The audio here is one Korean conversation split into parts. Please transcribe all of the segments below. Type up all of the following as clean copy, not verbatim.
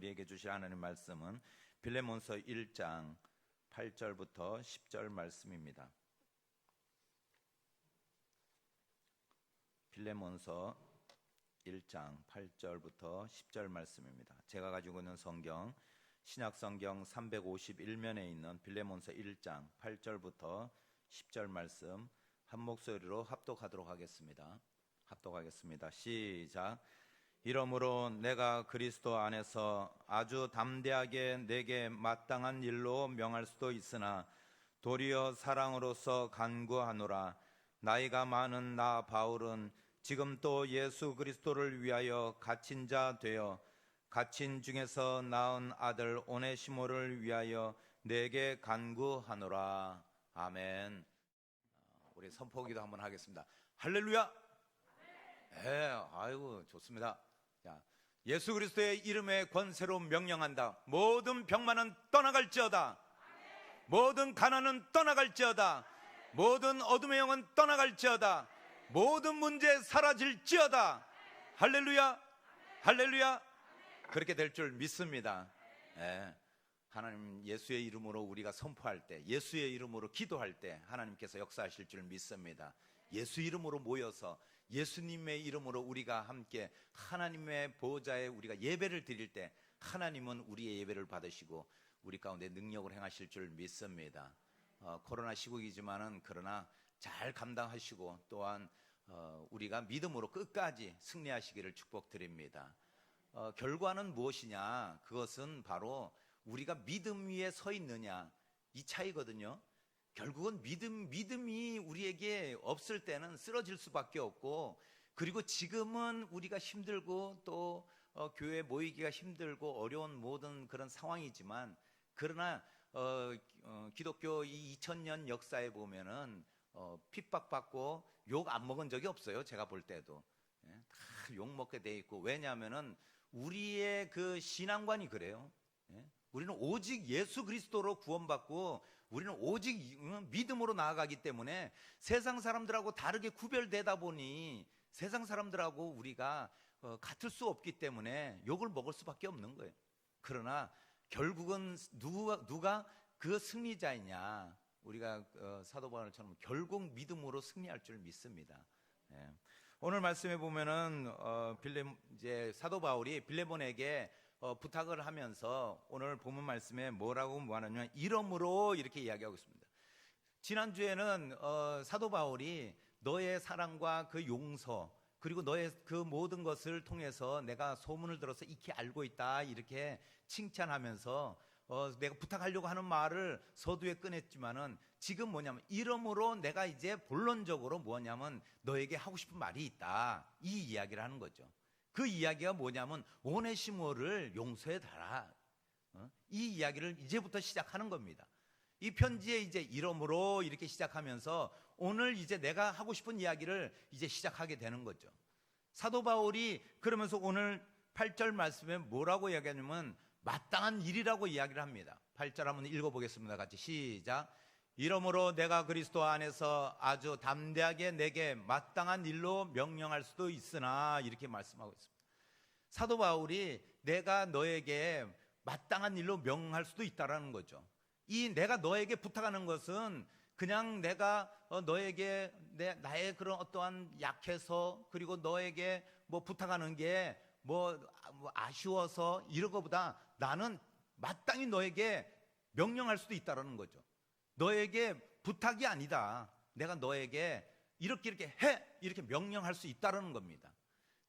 우리에게 주실 하나님 말씀은 빌레몬서 1장 8절부터 10절 말씀입니다. 빌레몬서 1장 8절부터 10절 말씀입니다. 제가 가지고 있는 성경 신약성경 351면에 있는 빌레몬서 1장 8절부터 10절 말씀 한 목소리로 합독하도록 하겠습니다. 시작. 이러므로 내가 그리스도 안에서 아주 담대하게 내게 마땅한 일로 명할 수도 있으나 도리어 사랑으로서 간구하노라. 나이가 많은 나 바울은 지금 또 예수 그리스도를 위하여 갇힌 자 되어 갇힌 중에서 낳은 아들 오네시모를 위하여 내게 간구하노라. 아멘. 우리 선포기도 한번 하겠습니다. 할렐루야. 아이고 좋습니다. 자, 예수 그리스도의 이름의 권세로 명령한다. 모든 병만은 떠나갈지어다. 모든 가난은 떠나갈지어다. 모든 어둠의 영은 떠나갈지어다. 모든 문제 사라질지어다. 할렐루야. 할렐루야. 그렇게 될 줄 믿습니다. 하나님 예수의 이름으로 우리가 선포할 때, 예수의 이름으로 기도할 때 하나님께서 역사하실 줄 믿습니다. 예수 이름으로 모여서 예수님의 이름으로 우리가 함께 하나님의 보좌에 우리가 예배를 드릴 때 하나님은 우리의 예배를 받으시고 우리 가운데 능력을 행하실 줄 믿습니다. 코로나 시국이지만은 그러나 잘 감당하시고 또한 우리가 믿음으로 끝까지 승리하시기를 축복드립니다. 결과는 무엇이냐? 그것은 바로 우리가 믿음 위에 서 있느냐, 이 차이거든요. 결국은 믿음이 우리에게 없을 때는 쓰러질 수밖에 없고, 그리고 지금은 우리가 힘들고 또 교회 모이기가 힘들고 어려운 모든 그런 상황이지만, 그러나 기독교 이 2000년 역사에 보면은 핍박받고 욕 안 먹은 적이 없어요. 제가 볼 때도 다 욕 먹게 돼 있고, 왜냐하면은 우리의 그 신앙관이 그래요. 우리는 오직 예수 그리스도로 구원받고 우리는 오직 믿음으로 나아가기 때문에 세상 사람들하고 다르게 구별되다 보니 세상 사람들하고 우리가 같을 수 없기 때문에 욕을 먹을 수밖에 없는 거예요. 그러나 결국은 누가 그 승리자이냐? 우리가 사도 바울처럼 결국 믿음으로 승리할 줄 믿습니다. 오늘 말씀에 보면은 이제 사도 바울이 빌레몬에게 부탁을 하면서 오늘 본문 말씀에 뭐라고 하느냐, 이러므로 이렇게 이야기하고 있습니다. 지난주에는 사도 바울이 너의 사랑과 그 용서 그리고 너의 그 모든 것을 통해서 내가 소문을 들어서 익히 알고 있다 이렇게 칭찬하면서 내가 부탁하려고 하는 말을 서두에 꺼냈지만은 지금 뭐냐면 이러므로 내가 이제 본론적으로 뭐냐면 너에게 하고 싶은 말이 있다, 이 이야기를 하는 거죠. 그 이야기가 뭐냐면 오네시모를 용서해 달라, 이 이야기를 이제부터 시작하는 겁니다. 이 편지에 이제 이러므로 이렇게 시작하면서 오늘 이제 내가 하고 싶은 이야기를 이제 시작하게 되는 거죠. 사도 바울이 그러면서 오늘 8절 말씀에 뭐라고 이야기하냐면 마땅한 일이라고 이야기를 합니다. 8절 한번 읽어보겠습니다. 같이 시작. 이러므로 내가 그리스도 안에서 아주 담대하게 내게 마땅한 일로 명령할 수도 있으나, 이렇게 말씀하고 있습니다. 사도 바울이 내가 너에게 마땅한 일로 명할 수도 있다라는 거죠. 이 내가 너에게 부탁하는 것은 그냥 내가 너에게 나의 그런 어떠한 약해서 그리고 너에게 뭐 부탁하는 게 뭐 아쉬워서 이런 것보다 나는 마땅히 너에게 명령할 수도 있다라는 거죠. 너에게 부탁이 아니다. 내가 너에게 이렇게 해, 이렇게 명령할 수 있다라는 겁니다.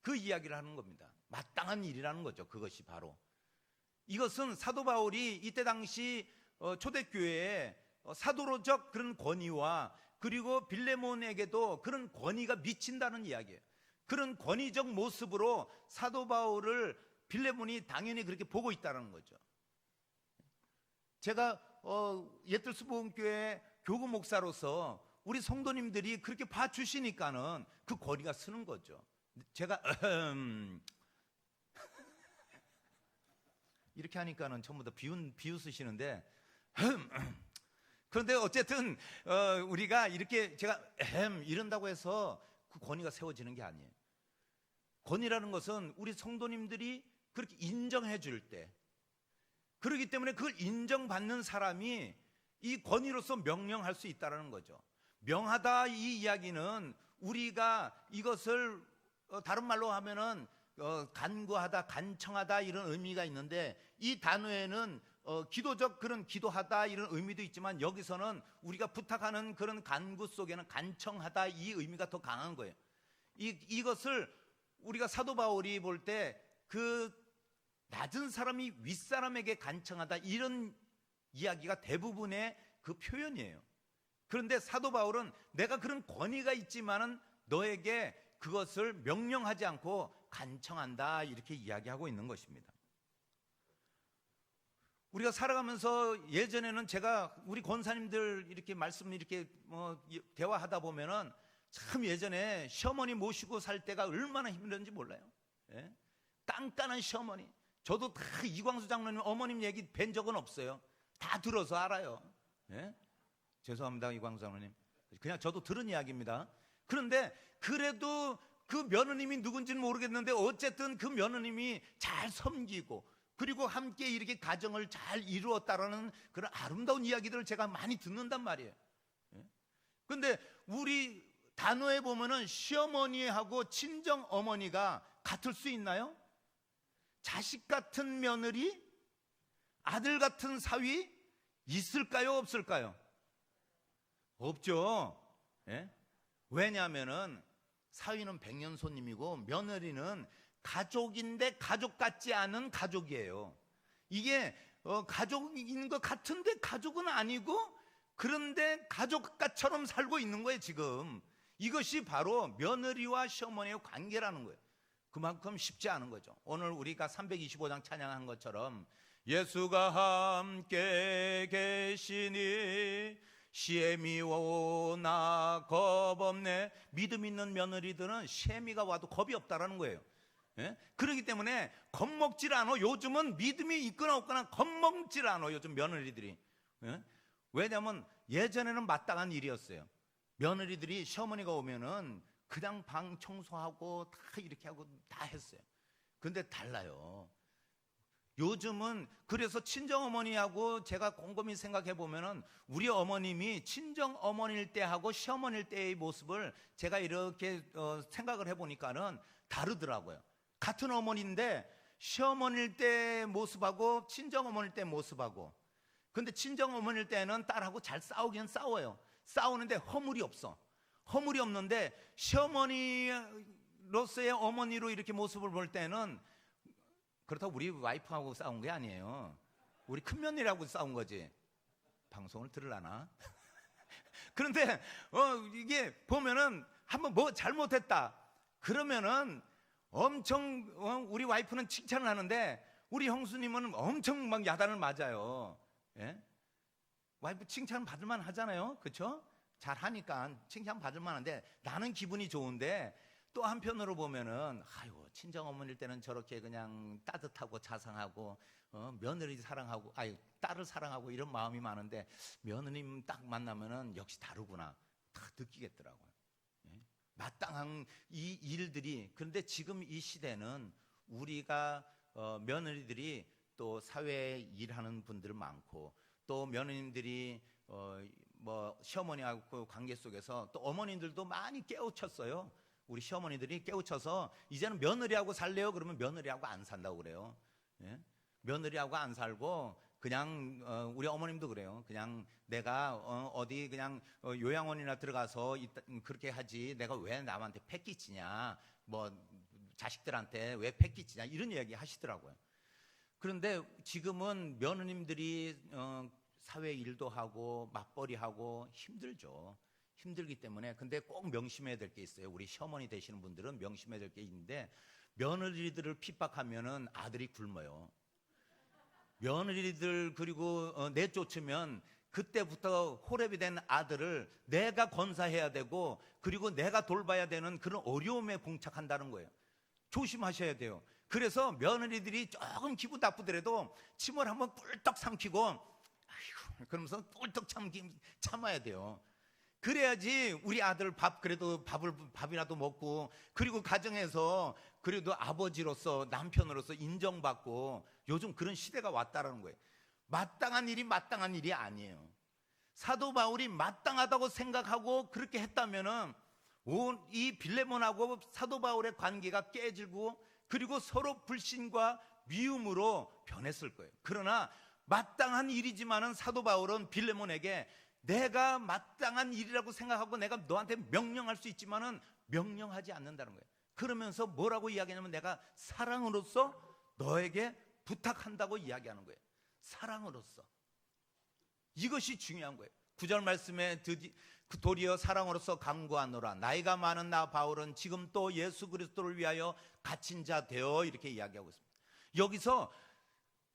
그 이야기를 하는 겁니다. 마땅한 일이라는 거죠. 그것이 바로 이것은 사도 바울이 이때 당시 초대교회에 사도로적 그런 권위와 그리고 빌레몬에게도 그런 권위가 미친다는 이야기예요. 그런 권위적 모습으로 사도 바울을 빌레몬이 당연히 그렇게 보고 있다는 거죠. 제가 옛들수복음교회 교구 목사로서 우리 성도님들이 그렇게 봐주시니까는 그 권위가 쓰는 거죠. 제가 이렇게 하니까는 전부 다 비웃으시는데 그런데 어쨌든 우리가 이렇게 제가 이런다고 해서 그 권위가 세워지는 게 아니에요. 권위라는 것은 우리 성도님들이 그렇게 인정해 줄 때, 그렇기 때문에 그걸 인정받는 사람이 이 권위로서 명령할 수 있다는 거죠. 명하다 이 이야기는 우리가 이것을 다른 말로 하면은 간구하다, 간청하다 이런 의미가 있는데, 이 단어에는 기도적 그런 기도하다 이런 의미도 있지만, 여기서는 우리가 부탁하는 그런 간구 속에는 간청하다 이 의미가 더 강한 거예요. 이것을 우리가 사도 바울이 볼 때 그 낮은 사람이 윗사람에게 간청하다 이런 이야기가 대부분의 그 표현이에요. 그런데 사도 바울은 내가 그런 권위가 있지만은 너에게 그것을 명령하지 않고 간청한다 이렇게 이야기하고 있는 것입니다. 우리가 살아가면서 예전에는 제가 우리 권사님들 이렇게 말씀 이렇게 대화하다 보면은 참 예전에 시어머니 모시고 살 때가 얼마나 힘들었는지 몰라요. 예? 깐깐한 시어머니. 저도 다 이광수 장로님 어머님 얘기 뵌 적은 없어요. 다 들어서 알아요. 예? 죄송합니다, 이광수 장로님. 그냥 저도 들은 이야기입니다. 그런데 그래도 그 며느님이 누군지는 모르겠는데 어쨌든 그 며느님이 잘 섬기고 그리고 함께 이렇게 가정을 잘 이루었다라는 그런 아름다운 이야기들을 제가 많이 듣는단 말이에요. 그런데 우리 단어에 보면은 시어머니하고 친정 어머니가 같을 수 있나요? 자식 같은 며느리, 아들 같은 사위 있을까요? 없을까요? 없죠. 예? 왜냐하면은 사위는 백년손님이고 며느리는 가족인데 가족 같지 않은 가족이에요. 이게 가족인 것 같은데 가족은 아니고, 그런데 가족처럼 살고 있는 거예요 지금. 이것이 바로 며느리와 시어머니의 관계라는 거예요. 그만큼 쉽지 않은 거죠. 오늘 우리가 325장 찬양한 것처럼 예수가 함께 계시니 시험이 오나 겁없네. 믿음 있는 며느리들은 시험이가 와도 겁이 없다라는 거예요. 예? 그렇기 때문에 겁먹질 않아. 요즘은 믿음이 있거나 없거나 겁먹질 않아 요즘 며느리들이. 예? 왜냐하면 예전에는 마땅한 일이었어요. 며느리들이 시어머니가 오면은 그냥 방 청소하고 다 이렇게 하고 다 했어요. 근데 달라요. 요즘은 그래서 친정어머니하고 제가 곰곰이 생각해 보면은 우리 어머님이 친정어머니일 때하고 시어머니일 때의 모습을 제가 이렇게 생각을 해 보니까는 다르더라고요. 같은 어머니인데 시어머니일 때 모습하고 친정어머니일 때 모습하고, 근데 친정어머니일 때는 딸하고 잘 싸우긴 싸워요. 싸우는데 허물이 없어. 허물이 없는데 시어머니로서의 어머니로 이렇게 모습을 볼 때는, 그렇다고 우리 와이프하고 싸운 게 아니에요. 우리 큰며느리하고 싸운 거지. 방송을 들으려나? 그런데 이게 보면은 한번 뭐 잘못했다 그러면은 엄청 우리 와이프는 칭찬을 하는데 우리 형수님은 엄청 막 야단을 맞아요. 예? 와이프 칭찬 받을만 하잖아요. 그렇죠? 잘하니까 칭찬 받을만 한데 나는 기분이 좋은데, 또 한편으로 보면은 아이고 친정어머니일 때는 저렇게 그냥 따뜻하고 자상하고 며느리 사랑하고 딸을 사랑하고 이런 마음이 많은데 며느님 딱 만나면은 역시 다르구나 다 느끼겠더라고요. 예? 마땅한 이 일들이. 그런데 지금 이 시대는 우리가 며느리들이 또 사회에 일하는 분들 많고, 또 며느님들이 뭐 시어머니하고 관계 속에서 또 어머님들도 많이 깨우쳤어요. 우리 시어머니들이 깨우쳐서 이제는 며느리하고 살래요? 그러면 며느리하고 안 산다고 그래요. 예? 며느리하고 안 살고 그냥 우리 어머님도 그래요. 그냥 내가 어디 그냥 요양원이나 들어가서 그렇게 하지 내가 왜 남한테 패기치냐, 뭐 자식들한테 왜 패기치냐 이런 이야기 하시더라고요. 그런데 지금은 며느님들이 사회 일도 하고 맞벌이하고 힘들죠. 힘들기 때문에. 근데 꼭 명심해야 될 게 있어요. 우리 시어머니 되시는 분들은 명심해야 될 게 있는데, 며느리들을 핍박하면은 아들이 굶어요. 며느리들 그리고 내쫓으면 그때부터 호랩이 된 아들을 내가 건사해야 되고, 그리고 내가 돌봐야 되는 그런 어려움에 봉착한다는 거예요. 조심하셔야 돼요. 그래서 며느리들이 조금 기분 나쁘더라도 침을 한번 꿀떡 삼키고 아이고 그러면서 꿀떡 참아야 돼요. 그래야지 우리 아들 그래도 밥이라도 먹고, 그리고 가정에서 그래도 아버지로서, 남편으로서 인정받고, 요즘 그런 시대가 왔다라는 거예요. 마땅한 일이 마땅한 일이 아니에요. 사도 바울이 마땅하다고 생각하고 그렇게 했다면은 이 빌레몬하고 사도 바울의 관계가 깨지고, 그리고 서로 불신과 미움으로 변했을 거예요. 그러나 마땅한 일이지만은 사도 바울은 빌레몬에게 내가 마땅한 일이라고 생각하고 내가 너한테 명령할 수 있지만은 명령하지 않는다는 거예요. 그러면서 뭐라고 이야기하냐면 내가 사랑으로서 너에게 부탁한다고 이야기하는 거예요. 사랑으로서. 이것이 중요한 거예요. 9절 말씀에 도리어 사랑으로서 간구하노라. 나이가 많은 나 바울은 지금 또 예수 그리스도를 위하여 갇힌 자 되어, 이렇게 이야기하고 있습니다. 여기서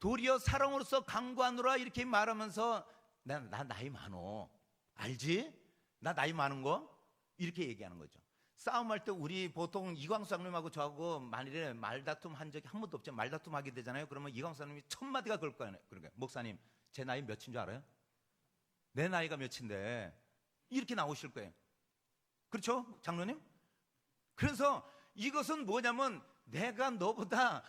도리어 사랑으로서 간구하노라 이렇게 말하면서 나 나이 많어, 알지? 나 나이 많은 거? 이렇게 얘기하는 거죠. 싸움할 때 우리 보통 이광수 장님하고 저하고 만일에 말다툼 한 적이 한 번도 없죠. 말다툼 하게 되잖아요. 그러면 이광수 장님이 첫 마디가 그럴 거예요. 그러니까 목사님, 제 나이 몇인 줄 알아요? 내 나이가 몇인데, 이렇게 나오실 거예요. 그렇죠, 장로님? 그래서 이것은 뭐냐면 내가 너보다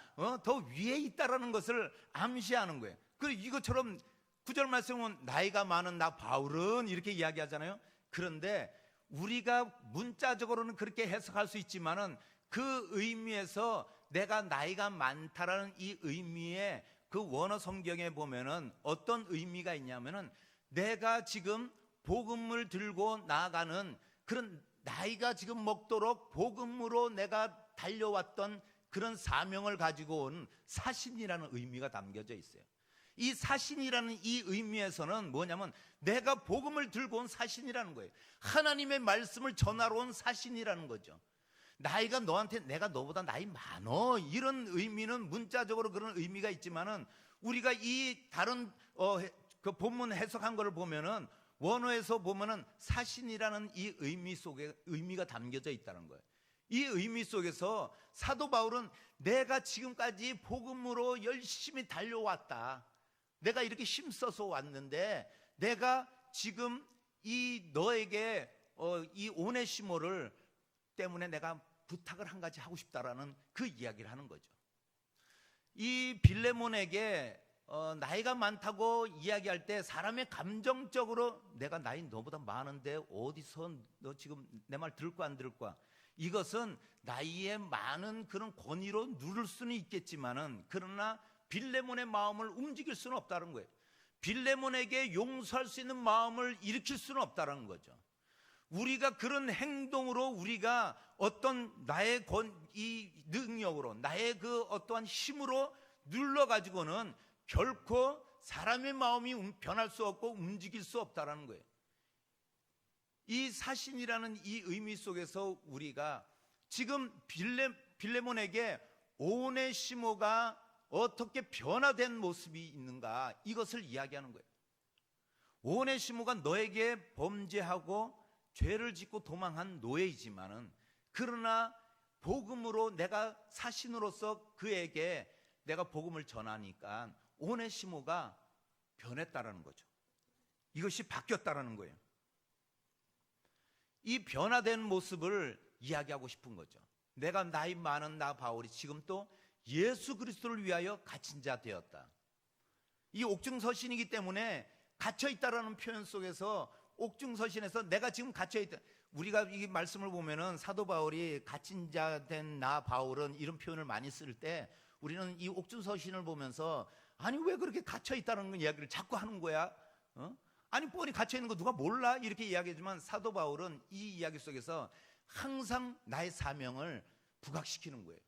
더 위에 있다라는 것을 암시하는 거예요. 그리고 이것처럼 9절 말씀은 나이가 많은 나 바울은 이렇게 이야기하잖아요. 그런데 우리가 문자적으로는 그렇게 해석할 수 있지만은 그 의미에서 내가 나이가 많다라는 이 의미의 그 원어 성경에 보면은 어떤 의미가 있냐면은 내가 지금 복음을 들고 나아가는 그런, 나이가 지금 먹도록 복음으로 내가 달려왔던 그런 사명을 가지고 온 사신이라는 의미가 담겨져 있어요. 이 사신이라는 이 의미에서는 뭐냐면 내가 복음을 들고 온 사신이라는 거예요. 하나님의 말씀을 전하러 온 사신이라는 거죠. 나이가 너한테, 내가 너보다 나이 많어, 이런 의미는 문자적으로 그런 의미가 있지만은 우리가 이 다른 그 본문 해석한 거를 보면은 원어에서 보면은 사신이라는 이 의미 속에 의미가 담겨져 있다는 거예요. 이 의미 속에서 사도 바울은 내가 지금까지 복음으로 열심히 달려왔다, 내가 이렇게 힘써서 왔는데 내가 지금 이 너에게 이 오네시모를 때문에 내가 부탁을 한 가지 하고 싶다라는 그 이야기를 하는 거죠. 이 빌레몬에게 나이가 많다고 이야기할 때 사람의 감정적으로 내가 나이 너보다 많은데 어디서 너 지금 내 말 들을 거야 안 들을 거야, 이것은 나이에 많은 그런 권위로 누를 수는 있겠지만은 그러나 빌레몬의 마음을 움직일 수는 없다는 거예요. 빌레몬에게 용서할 수 있는 마음을 일으킬 수는 없다는 거죠. 우리가 그런 행동으로 우리가 어떤 나의 이 능력으로, 나의 그 어떠한 힘으로 눌러가지고는 결코 사람의 마음이 변할 수 없고 움직일 수 없다는 거예요. 이 사신이라는 이 의미 속에서 우리가 지금 빌레몬에게 오네시모가 어떻게 변화된 모습이 있는가, 이것을 이야기하는 거예요. 오네시모가 너에게 범죄하고 죄를 짓고 도망한 노예이지만은 그러나 복음으로 내가 사신으로서 그에게 내가 복음을 전하니까 오네시모가 변했다라는 거죠. 이것이 바뀌었다라는 거예요. 이 변화된 모습을 이야기하고 싶은 거죠. 내가 나이 많은 나 바울이 지금 또 예수 그리스도를 위하여 갇힌 자 되었다. 이 옥중서신이기 때문에 갇혀있다라는 표현 속에서 옥중서신에서 내가 지금 갇혀있다, 우리가 이 말씀을 보면은 사도 바울이 갇힌 자 된 나 바울은 이런 표현을 많이 쓸 때 우리는 이 옥중서신을 보면서 아니 왜 그렇게 갇혀있다는 이야기를 자꾸 하는 거야? 아니 뻔히 갇혀있는 거 누가 몰라? 이렇게 이야기하지만 사도 바울은 이 이야기 속에서 항상 나의 사명을 부각시키는 거예요.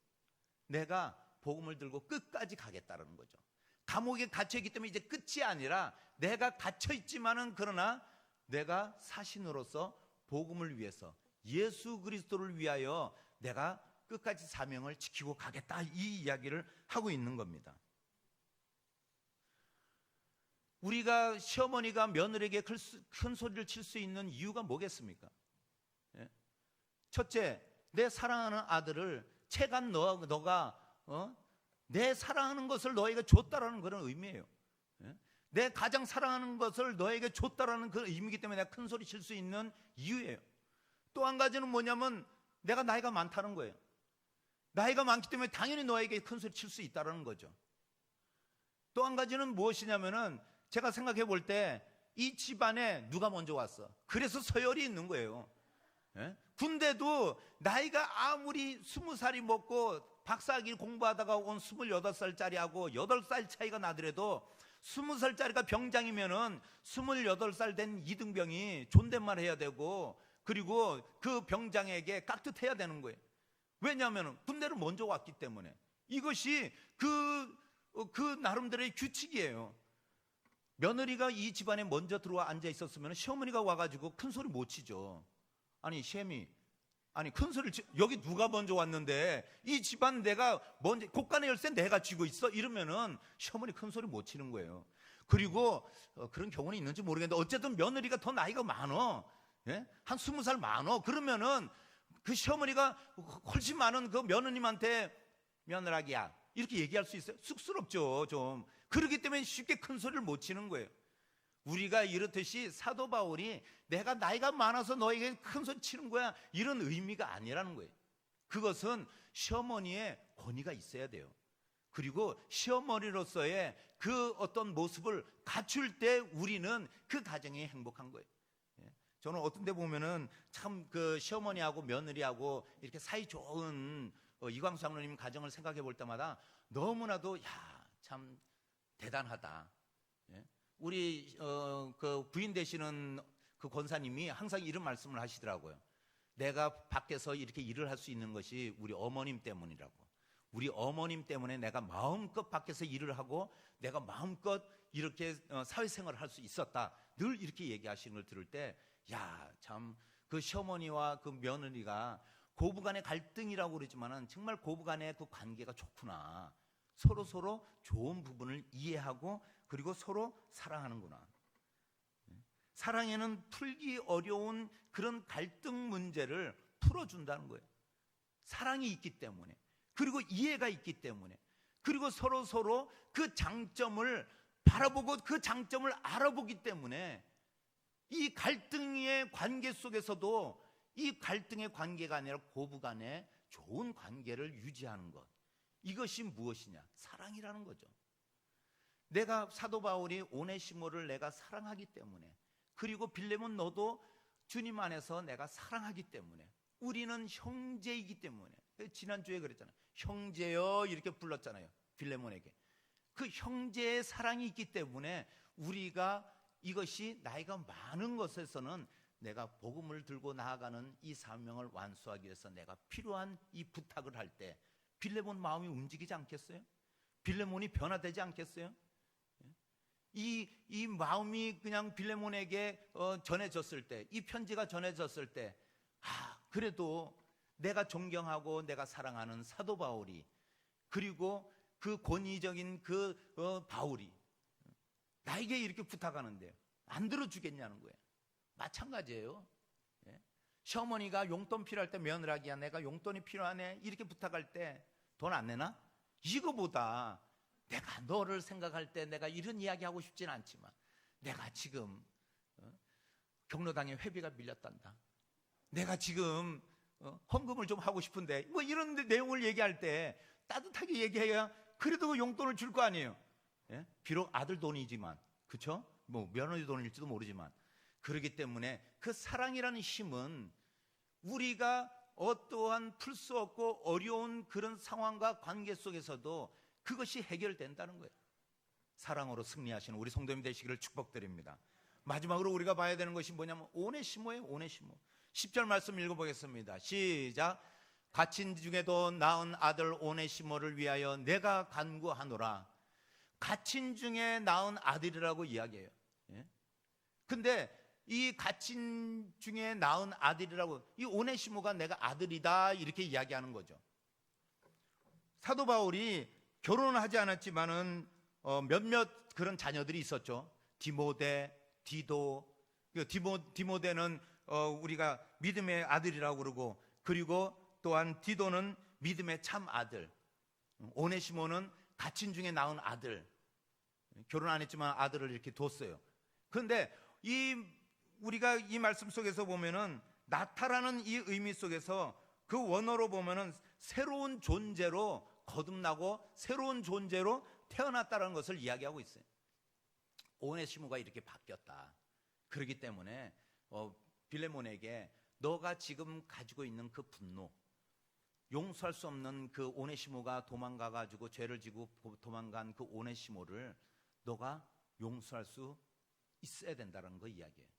내가 복음을 들고 끝까지 가겠다는 거죠. 감옥에 갇혀있기 때문에 이제 끝이 아니라 내가 갇혀있지만은 그러나 내가 사신으로서 복음을 위해서 예수 그리스도를 위하여 내가 끝까지 사명을 지키고 가겠다, 이 이야기를 하고 있는 겁니다. 우리가 시어머니가 며느리에게 큰 소리를 칠 수 있는 이유가 뭐겠습니까? 첫째, 내 사랑하는 아들을 채간 너가 내 사랑하는 것을 너에게 줬다라는 그런 의미예요. 내 가장 사랑하는 것을 너에게 줬다라는 그 의미이기 때문에 내가 큰 소리 칠 수 있는 이유예요. 또 한 가지는 뭐냐면 내가 나이가 많다는 거예요. 나이가 많기 때문에 당연히 너에게 큰 소리 칠 수 있다는 거죠. 또 한 가지는 무엇이냐면은 제가 생각해 볼 때 이 집안에 누가 먼저 왔어? 그래서 서열이 있는 거예요. 예? 군대도 나이가 아무리 20살이 먹고 박사학위 공부하다가 온 28살짜리하고 8살 차이가 나더라도 20살짜리가 병장이면은 28살 된 이등병이 존댓말 해야 되고, 그리고 그 병장에게 깍듯해야 되는 거예요. 왜냐하면 군대를 먼저 왔기 때문에. 이것이 그 나름대로의 규칙이에요. 며느리가 이 집안에 먼저 들어와 앉아 있었으면 시어머니가 와가지고 큰 소리 못 치죠. 아니 시애미, 아니 큰 소리를 여기 누가 먼저 왔는데 이 집안 내가 먼저 곳간의 열쇠 내가 쥐고 있어? 이러면은 시어머니 큰 소리 못 치는 거예요. 그리고 그런 경우는 있는지 모르겠는데 어쨌든 며느리가 더 나이가 많어, 예? 한 20살 많어. 그러면은 그 시어머니가 훨씬 많은 그 며느님한테 며느라기야 이렇게 얘기할 수 있어요? 쑥스럽죠 좀. 그렇기 때문에 쉽게 큰 소리를 못 치는 거예요. 우리가 이렇듯이 사도 바울이 내가 나이가 많아서 너에게 큰 소리 치는 거야 이런 의미가 아니라는 거예요. 그것은 시어머니의 권위가 있어야 돼요. 그리고 시어머니로서의 그 어떤 모습을 갖출 때 우리는 그 가정이 행복한 거예요. 저는 어떤 데 보면은 참 그 시어머니하고 며느리하고 이렇게 사이 좋은 이광수 장로님 가정을 생각해 볼 때마다 너무나도 참 대단하다. 우리 그 부인 되시는 그 권사님이 항상 이런 말씀을 하시더라고요. 내가 밖에서 이렇게 일을 할 수 있는 것이 우리 어머님 때문이라고. 우리 어머님 때문에 내가 마음껏 밖에서 일을 하고 내가 마음껏 이렇게 사회생활을 할 수 있었다. 늘 이렇게 얘기하시는 걸 들을 때 참 그 시어머니와 그 며느리가 고부간의 갈등이라고 그러지만은 정말 고부간의 그 관계가 좋구나. 서로 좋은 부분을 이해하고 그리고 서로 사랑하는구나. 사랑에는 풀기 어려운 그런 갈등 문제를 풀어준다는 거예요. 사랑이 있기 때문에, 그리고 이해가 있기 때문에, 그리고 서로 그 장점을 바라보고 그 장점을 알아보기 때문에 이 갈등의 관계 속에서도 이 갈등의 관계가 아니라 고부간의 좋은 관계를 유지하는 것, 이것이 무엇이냐? 사랑이라는 거죠. 내가 사도 바울이 오네시모를 내가 사랑하기 때문에, 그리고 빌레몬 너도 주님 안에서 내가 사랑하기 때문에, 우리는 형제이기 때문에, 지난주에 그랬잖아요. 형제여 이렇게 불렀잖아요. 빌레몬에게. 그 형제의 사랑이 있기 때문에 우리가 이것이 나이가 많은 것에서는 내가 복음을 들고 나아가는 이 사명을 완수하기 위해서 내가 필요한 이 부탁을 할 때 빌레몬 마음이 움직이지 않겠어요? 빌레몬이 변화되지 않겠어요? 이 마음이 그냥 빌레몬에게 전해졌을 때, 이 편지가 전해졌을 때, 그래도 내가 존경하고 내가 사랑하는 사도 바울이, 그리고 그 권위적인 그 바울이 나에게 이렇게 부탁하는데 안 들어주겠냐는 거예요. 마찬가지예요. 시어머니가 용돈 필요할 때 며느라기야 내가 용돈이 필요하네 이렇게 부탁할 때 돈 안 내나? 이거보다 내가 너를 생각할 때 내가 이런 이야기 하고 싶진 않지만 내가 지금 경로당에 회비가 밀렸단다. 내가 지금 헌금을 좀 하고 싶은데 뭐 이런 내용을 얘기할 때 따뜻하게 얘기해야 그래도 그 용돈을 줄 거 아니에요. 비록 아들 돈이지만, 그렇죠? 뭐 며느리 돈일지도 모르지만, 그렇기 때문에 그 사랑이라는 힘은 우리가 어떠한 풀 수 없고 어려운 그런 상황과 관계 속에서도 그것이 해결된다는 거예요. 사랑으로 승리하시는 우리 성도님 되시기를 축복드립니다. 마지막으로 우리가 봐야 되는 것이 뭐냐면 오네시모예요. 오네시모. 10절 말씀 읽어보겠습니다. 시작. 갇힌 중에도 낳은 아들 오네시모를 위하여 내가 간구하노라. 갇힌 중에 낳은 아들이라고 이야기해요. 근데 이 갇힌 중에 낳은 아들이라고, 이 오네시모가 내가 아들이다 이렇게 이야기하는 거죠. 사도 바울이 결혼을 하지 않았지만은 몇몇 그런 자녀들이 있었죠. 디모데, 디도. 디모데는 우리가 믿음의 아들이라고 그러고, 그리고 또한 디도는 믿음의 참 아들, 오네시모는 갇힌 중에 낳은 아들. 결혼 안 했지만 아들을 이렇게 뒀어요. 그런데 우리가 이 말씀 속에서 보면은 나타라는 이 의미 속에서 그 원어로 보면은 새로운 존재로 거듭나고 새로운 존재로 태어났다는 것을 이야기하고 있어요. 오네시모가 이렇게 바뀌었다. 그렇기 때문에 빌레몬에게 너가 지금 가지고 있는 그 분노, 용서할 수 없는 그 오네시모가 도망가가지고 죄를 지고 도망간 그 오네시모를 너가 용서할 수 있어야 된다는 거 이야기예요.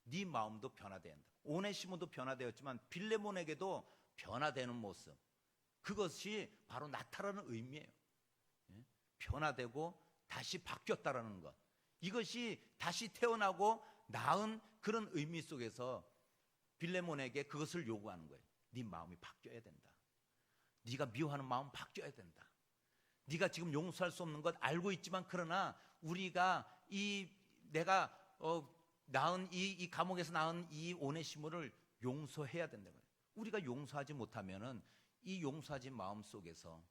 네 마음도 변화돼야 한다. 오네시모도 변화되었지만 빌레몬에게도 변화되는 모습, 그것이 바로 나타나는 의미예요. 변화되고 다시 바뀌었다라는 것, 이것이 다시 태어나고 나은 그런 의미 속에서 빌레몬에게 그것을 요구하는 거예요. 네 마음이 바뀌어야 된다. 네가 미워하는 마음 바뀌어야 된다. 네가 지금 용서할 수 없는 것 알고 있지만 그러나 우리가 내가 낳은 이 감옥에서 낳은 이 오네시모를 용서해야 된다는 거예요. 우리가 용서하지 못하면은 이 용서하지 마음 속에서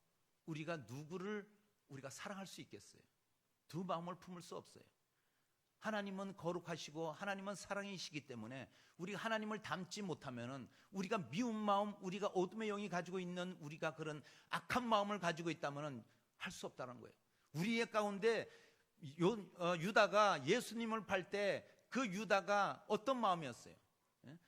우리가 누구를 우리가 사랑할 수 있겠어요? 두 마음을 품을 수 없어요. 하나님은 거룩하시고 하나님은 사랑이시기 때문에 우리가 하나님을 닮지 못하면은 우리가 미운 마음, 우리가 어둠의 영이 가지고 있는 우리가 그런 악한 마음을 가지고 있다면은 할 수 없다는 거예요. 우리의 가운데 유다가 예수님을 팔 때 그 유다가 어떤 마음이었어요?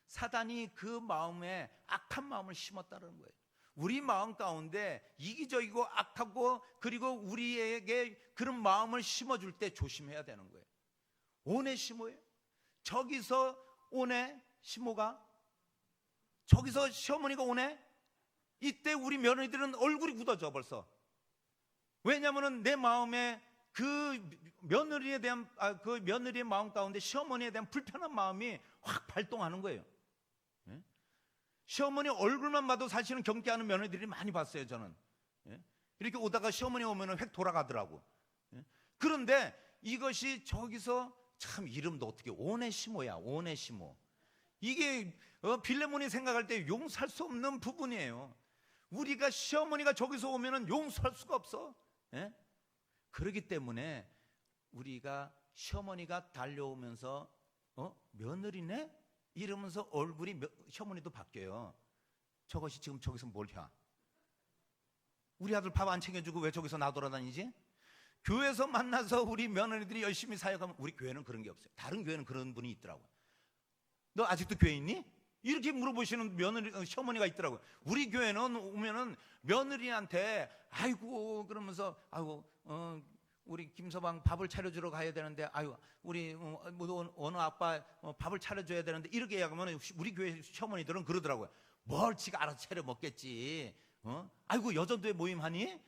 사단이 그 마음에 악한 마음을 심었다는 거예요. 우리 마음 가운데 이기적이고 악하고 그리고 우리에게 그런 마음을 심어줄 때 조심해야 되는 거예요. 오네시모예요. 저기서 오네시모가, 저기서 시어머니가 오네. 이때 우리 며느리들은 얼굴이 굳어져 벌써. 왜냐하면 내 마음에 그 며느리에 대한 그 며느리의 마음 가운데 시어머니에 대한 불편한 마음이 확 발동하는 거예요. 시어머니 얼굴만 봐도 사실은 경계하는 며느리들이 많이 봤어요. 저는 이렇게 오다가 시어머니 오면 획 돌아가더라고. 그런데 이것이 저기서 참 이름도 어떻게 오네시모야. 오네시모. 이게 빌레몬이 생각할 때 용서할 수 없는 부분이에요. 우리가 시어머니가 저기서 오면은 용서할 수가 없어. 그렇기 때문에 우리가 시어머니가 달려오면서 며느리네? 이러면서 얼굴이 시어머니도 바뀌어요. 저것이 지금 저기서 뭘 해? 우리 아들 밥 안 챙겨주고 왜 저기서 나돌아다니지? 교회에서 만나서 우리 며느리들이 열심히 사역하면, 우리 교회는 그런 게 없어요. 다른 교회는 그런 분이 있더라고요. 너 아직도 교회 있니? 이렇게 물어보시는 시어머니가 있더라고요. 우리 교회는 오면은 며느리한테 아이고 그러면서 아이고 우리 김서방 밥을 차려주러 가야 되는데 아유 우리 어느 아빠 밥을 차려줘야 되는데 이렇게 얘기하면 우리 교회 시어머니들은 그러더라고요. 뭘 지가 알아서 차려 먹겠지. 아이고 여전도에 모임하니?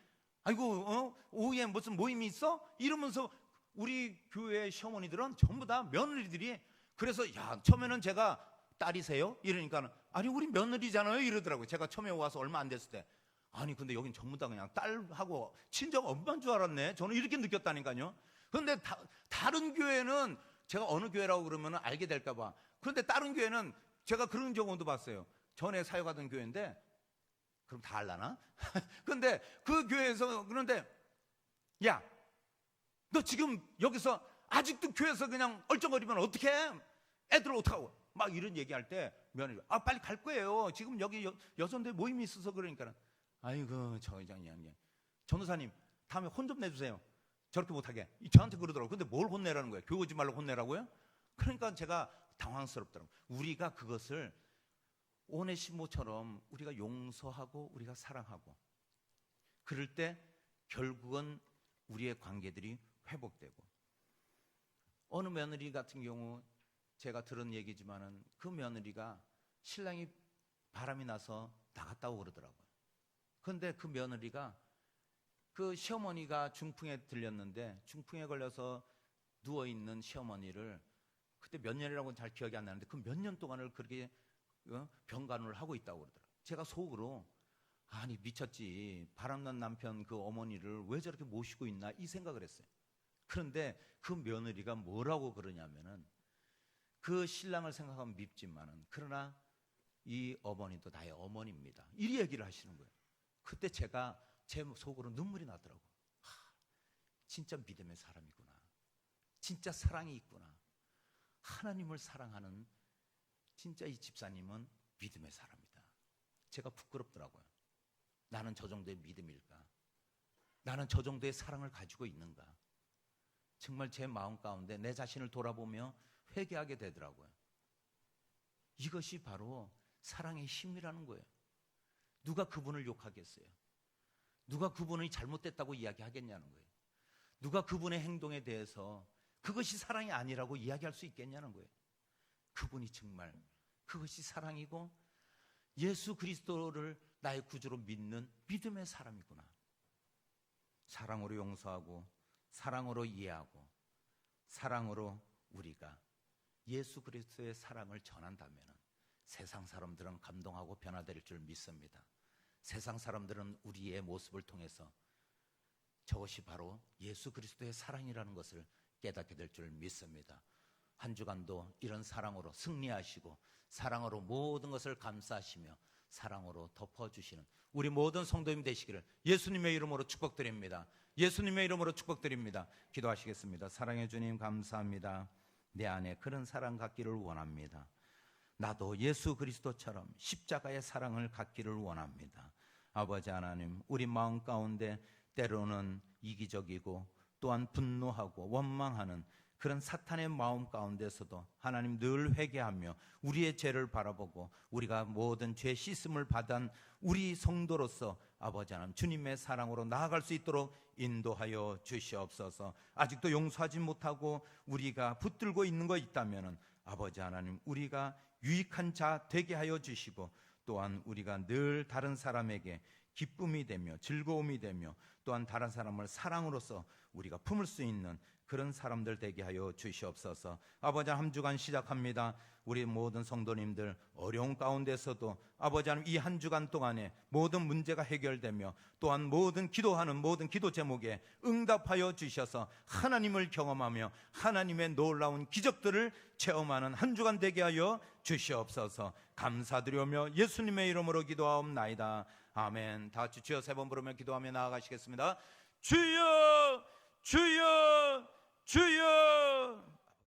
아이고 오후에 무슨 모임이 있어? 이러면서 우리 교회 시어머니들은 전부 다 며느리들이, 그래서 야 처음에는 제가 딸이세요? 이러니까 아니 우리 며느리잖아요 이러더라고요. 제가 처음에 와서 얼마 안 됐을 때 아니 근데 여긴 전부 다 그냥 딸하고 친정 엄마인 줄 알았네. 저는 이렇게 느꼈다니까요. 그런데 다른 교회는 제가 어느 교회라고 그러면 알게 될까 봐. 그런데 다른 교회는 제가 그런 경우도 봤어요. 전에 사역하던 교회인데 그럼 다 알라나? 그런데 그 교회에서 그런데 야 너 지금 여기서 아직도 교회에서 그냥 얼쩡거리면 어떡해? 애들 어떡하고? 막 이런 얘기할 때 며느리가 빨리 갈 거예요. 지금 여기 여전대 모임이 있어서 그러니까 아이고 저 이장님 전도사님 다음에 혼 좀 내주세요. 저렇게 못하게. 저한테 그러더라고요. 근데 뭘 혼내라는 거예요? 교회 오지 말라고 혼내라고요? 그러니까 제가 당황스럽더라고요. 우리가 그것을 오네시모처럼 우리가 용서하고 우리가 사랑하고 그럴 때 결국은 우리의 관계들이 회복되고, 어느 며느리 같은 경우 제가 들은 얘기지만은 그 며느리가 신랑이 바람이 나서 나갔다 오고 그러더라고요. 그런데 그 며느리가 그 시어머니가 중풍에 들렸는데 중풍에 걸려서 누워있는 시어머니를 그때 몇 년이라고는 잘 기억이 안 나는데 그 몇 년 동안을 그렇게 병간호를 하고 있다고 그러더라고요. 제가 속으로 아니 미쳤지, 바람난 남편 그 어머니를 왜 저렇게 모시고 있나 이 생각을 했어요. 그런데 그 며느리가 뭐라고 그러냐면은 그 신랑을 생각하면 밉지만은 그러나 이 어머니도 나의 어머니입니다. 이 얘기를 하시는 거예요. 그때 제가 제 속으로 눈물이 나더라고요. 진짜 믿음의 사람이구나. 진짜 사랑이 있구나. 하나님을 사랑하는 진짜 이 집사님은 믿음의 사람이다. 제가 부끄럽더라고요. 나는 저 정도의 믿음일까? 나는 저 정도의 사랑을 가지고 있는가? 정말 제 마음 가운데 내 자신을 돌아보며 회개하게 되더라고요. 이것이 바로 사랑의 힘이라는 거예요. 누가 그분을 욕하겠어요? 누가 그분이 잘못됐다고 이야기하겠냐는 거예요. 누가 그분의 행동에 대해서 그것이 사랑이 아니라고 이야기할 수 있겠냐는 거예요. 그분이 정말 그것이 사랑이고 예수 그리스도를 나의 구주로 믿는 믿음의 사람이구나. 사랑으로 용서하고 사랑으로 이해하고 사랑으로 우리가 예수 그리스도의 사랑을 전한다면 세상 사람들은 감동하고 변화될 줄 믿습니다. 세상 사람들은 우리의 모습을 통해서 저것이 바로 예수 그리스도의 사랑이라는 것을 깨닫게 될 줄 믿습니다. 한 주간도 이런 사랑으로 승리하시고 사랑으로 모든 것을 감싸시며 사랑으로 덮어주시는 우리 모든 성도님 되시기를 예수님의 이름으로 축복드립니다. 예수님의 이름으로 축복드립니다. 기도하시겠습니다. 사랑해 주님 감사합니다. 내 안에 그런 사랑 갖기를 원합니다. 나도 예수 그리스도처럼 십자가의 사랑을 갖기를 원합니다. 아버지 하나님, 우리 마음 가운데 때로는 이기적이고 또한 분노하고 원망하는 그런 사탄의 마음 가운데서도 하나님 늘 회개하며 우리의 죄를 바라보고 우리가 모든 죄 씻음을 받은 우리 성도로서 아버지 하나님 주님의 사랑으로 나아갈 수 있도록 인도하여 주시옵소서. 아직도 용서하지 못하고 우리가 붙들고 있는 거 있다면 아버지 하나님 우리가 유익한 자 되게 하여 주시고 또한 우리가 늘 다른 사람에게 기쁨이 되며 즐거움이 되며 또한 다른 사람을 사랑으로서 우리가 품을 수 있는 그런 사람들 되게 하여 주시옵소서. 아버지 한 주간 시작합니다. 우리 모든 성도님들 어려운 가운데서도 아버지 하나님 이 한 주간 동안에 모든 문제가 해결되며 또한 모든 기도하는 모든 기도 제목에 응답하여 주셔서 하나님을 경험하며 하나님의 놀라운 기적들을 체험하는 한 주간 되게 하여 주시옵소서. 감사드리며 예수님의 이름으로 기도하옵나이다. 아멘. 다 같이 주여 세 번 부르며 기도하며 나아가시겠습니다. 주여 주여 주여.